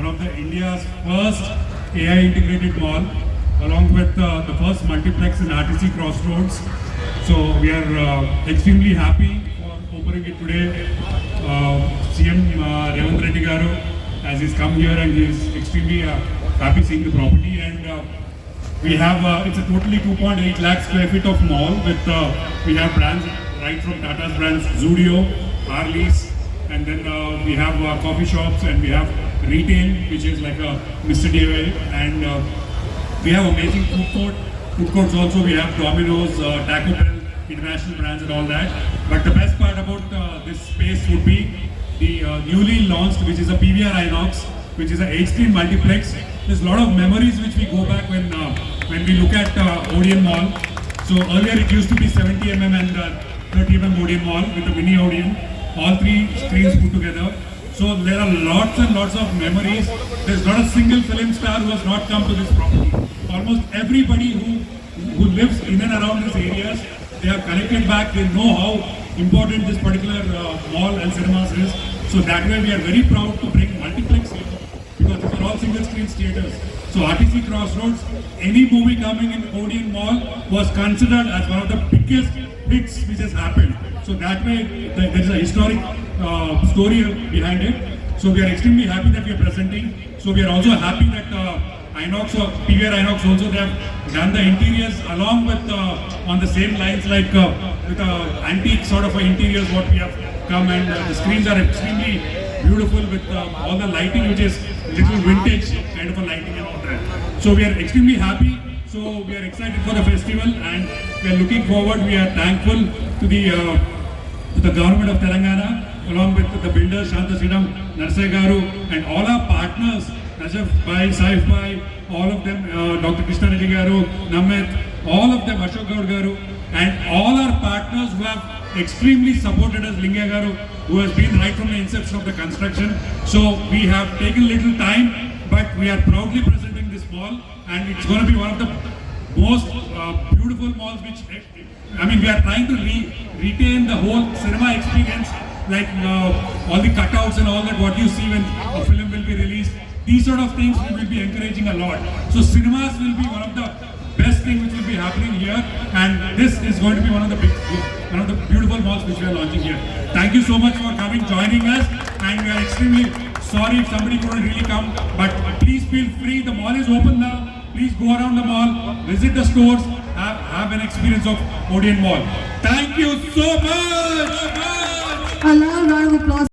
of the India's first AI integrated mall, along with the first multiplex in RTC Crossroads. So we are extremely happy for opening it today. CM Revant Reddy Garu, as he's come here and he is extremely happy seeing the property, and we have it's a totally 2.8 lakh square feet of mall with we have brands right from Tata's brands Zudio, Harleys, and then we have coffee shops, and we have retail, which is like a Mr. DIY, and we have amazing food courts also. We have Domino's, Taco Bell, international brands and all that. But the best part about this space would be the newly launched, which is a PVR Inox, which is a H3 multiplex. There's a lot of memories which we go back when we look at Odeon Mall. So earlier it used to be 70 mm and 30 mm Odeon Mall with a mini Odeon, all three screens put together. So there are lots and lots of memories. There's not a single film star who has not come to this property. Almost everybody who lives in and around these areas, they are connected back. They know how important this particular mall and cinemas is. So that way we are very proud to bring multiplex here, because these are all single screen theaters. So RTC Crossroads, any movie coming in Odeon Mall was considered as one of the biggest hits which has happened. So that way there is a historic story behind it. So we are extremely happy that we are presenting. So we are also happy that Inox or PVR Inox also, they have done the interiors along with on the same lines, like with antique sort of interiors what we have come, and the screens are extremely beautiful with all the lighting, which is little vintage kind of a lighting and all that. So we are extremely happy. So we are excited for the festival, and we are looking forward. We are thankful to the government of Telangana, along with the builders Shanta Sridham, Narsai Garu, and all our partners, Najaf Bhai, Saif Bhai, all of them, Dr. Krishna Reddy Garu, Namit, all of them, Ashok Gaur Garu, and all our partners who have extremely supported us, Lingya Garu, who has been right from the inception of the construction. So we have taken a little time, but we are proudly presenting this mall, and it's going to be one of the most beautiful malls which, I mean, we are trying to retain the whole cinema experience, like all the cutouts and all that, what you see when a film will be released. These sort of things we will be encouraging a lot. So cinemas will be one of the best things which will be happening here, and this is going to be one of the beautiful malls which we are launching here. Thank you so much for coming, joining us, and we are extremely sorry if somebody couldn't really come, but please feel free. The mall is open now. Please go around the mall, visit the stores, have an experience of Odeon Mall. Thank you so much. A loud round of applause.